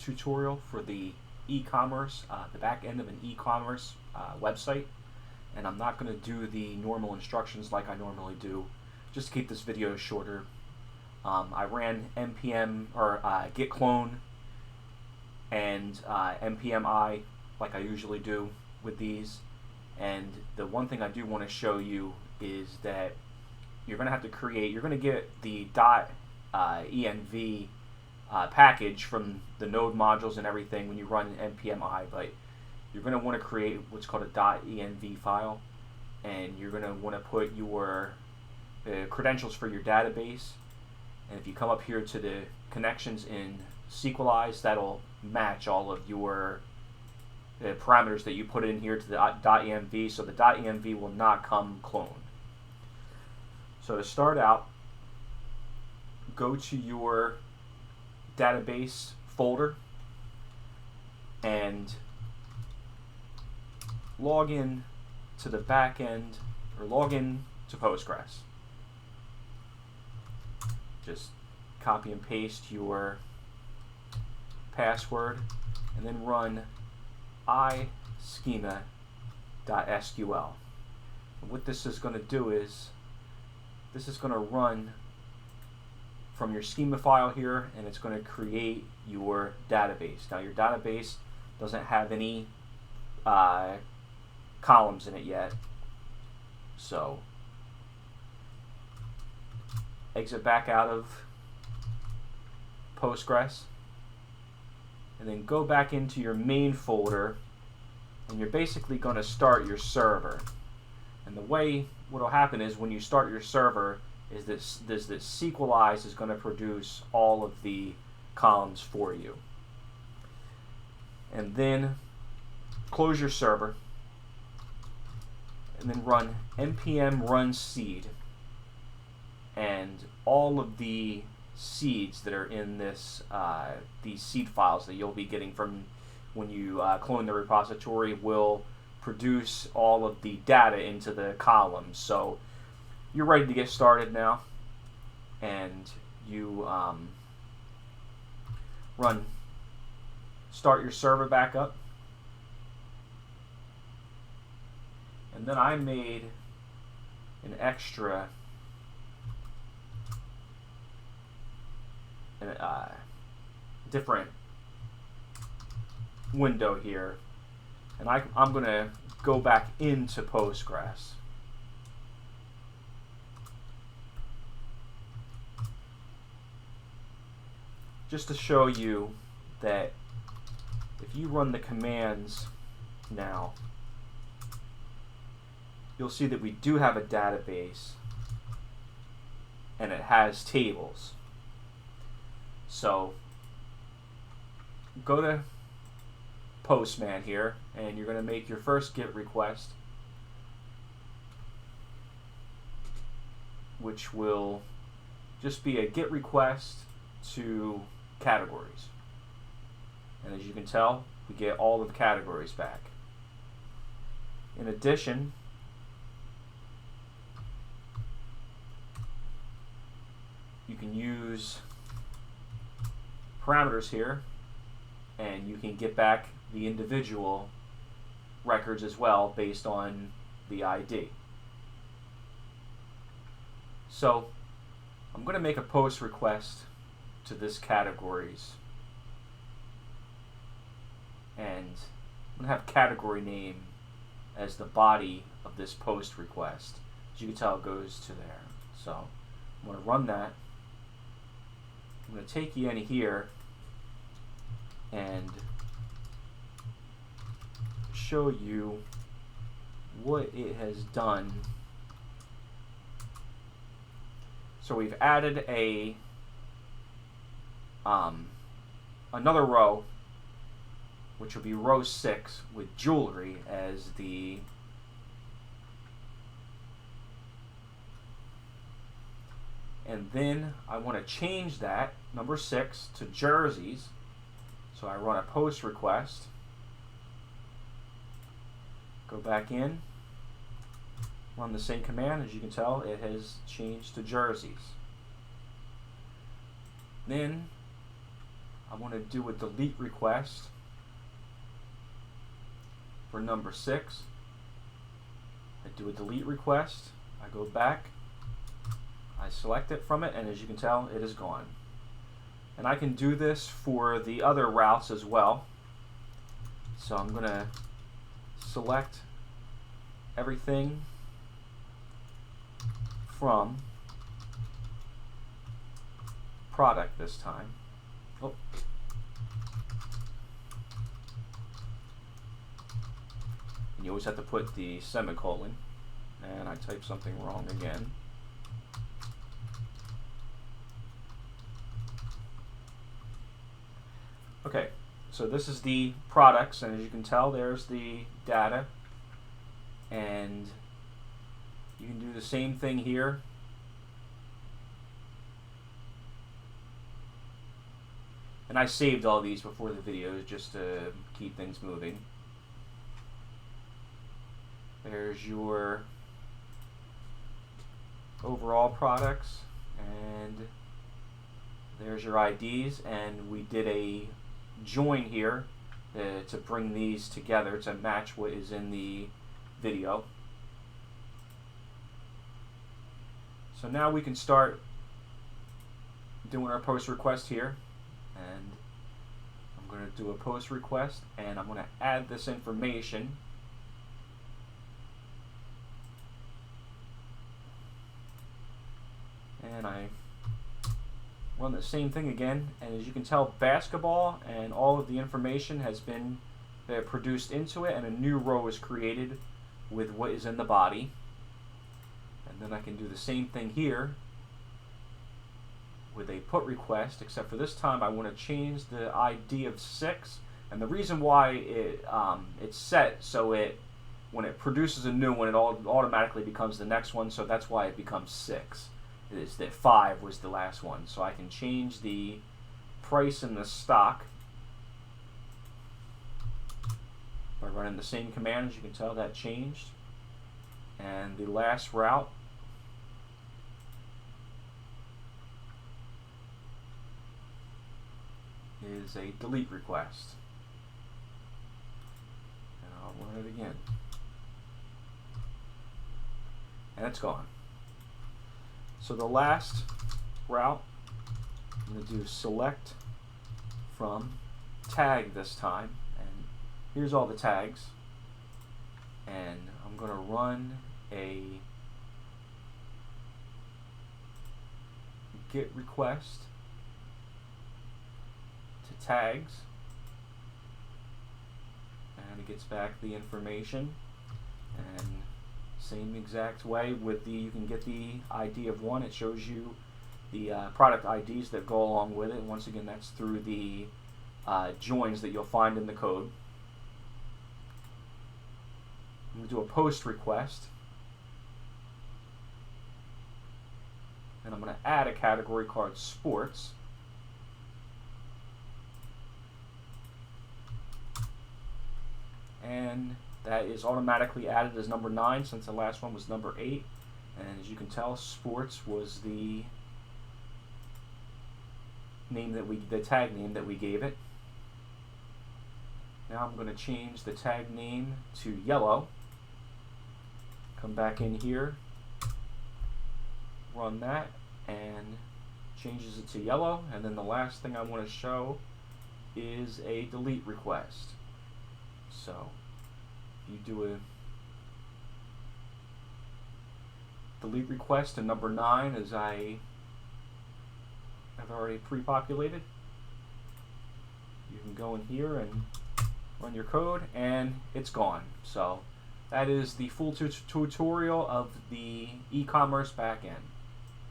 tutorial for the e-commerce, the back end of an e-commerce website, and I'm not going to do the normal instructions like I normally do, just to keep this video shorter. I ran npm or git clone and npmi like I usually do with these, and the one thing I do want to show you is that you're going to have to create, you're going to get the .env package from the node modules and everything when you run npmi, but you're going to want to create what's called a .env file, and you're going to want to put your credentials for your database. And if you come up here to the connections in Sequelize, that'll match all of your parameters that you put in here to the .env, so the .env will not come cloned. So to start out, go to your database folder and log in to the backend, or log in to Postgres. Just copy and paste your password and then run ischema.sql. And what this is going to do is this is going to run from your schema file here, and it's going to create your database. Now your database doesn't have any columns in it yet, so exit back out of Postgres and then go back into your main folder, and you're basically going to start your server. And the way what will happen is when you start your server is this Sequelize is going to produce all of the columns for you. And then close your server and then run npm run seed, and all of the seeds that are in this these seed files that you'll be getting from when you clone the repository will produce all of the data into the columns. So you're ready to get started now, and you start your server back up. And then I made an extra different window here, and I'm going to go back into Postgres. Just to show you that if you run the commands now, you'll see that we do have a database and it has tables. So go to Postman here, and you're going to make your first GET request, which will just be a GET request to categories. And as you can tell, we get all of the categories back. In addition, you can use parameters here, and you can get back the individual records as well based on the ID. So I'm going to make a post request to this categories, and I'm going to have category name as the body of this post request. As you can tell, it goes to there. So I'm going to run that. I'm going to take you in here and show you what it has done. So we've added a another row, which will be row 6 with jewelry as the and then I want to change that number 6 to jerseys. So I run a post request, go back in, run the same command. As you can tell, it has changed to jerseys. Then I want to do a delete request for number 6. I do a delete request, I go back, I select it from it, and as you can tell, it is gone. And I can do this for the other routes as well. So I'm going to select everything from product this time. Oh. And you always have to put the semicolon, and I typed something wrong again. Okay, so this is the products, and as you can tell, there's the data, and you can do the same thing here. And I saved all these before the videos just to keep things moving. There's your overall products, and there's your IDs, and we did a join here to bring these together to match what is in the video. So now we can start doing our post request here, and I'm going to do a post request, and I'm going to add this information. And I run the same thing again, and as you can tell, basketball and all of the information has been produced into it, and a new row is created with what is in the body. And then I can do the same thing here with a put request, except for this time I want to change the ID of 6, and the reason why it's set so when it produces a new one, it automatically becomes the next one, so that's why it becomes 6. It is that 5 was the last one, so I can change the price in the stock by running the same command. As you can tell, that changed. And the last route is a delete request, and I'll run it again, and it's gone. So the last route, I'm going to do select from tag this time, and here's all the tags, and I'm going to run a get request to tags, and it gets back the information, and same exact way with you can get the ID of 1. It shows you the product IDs that go along with it. And once again, that's through the joins that you'll find in the code. I'm going to do a post request, and I'm going to add a category called sports. And that is automatically added as number 9 since the last one was number 8. And as you can tell, sports was the name that the tag name that we gave it. Now I'm going to change the tag name to yellow. Come back in here, run that, and changes it to yellow. And then the last thing I want to show is a delete request. So you do a delete request to number 9 as I have already pre-populated. You can go in here and run your code, and it's gone. So that is the full tutorial of the e-commerce backend.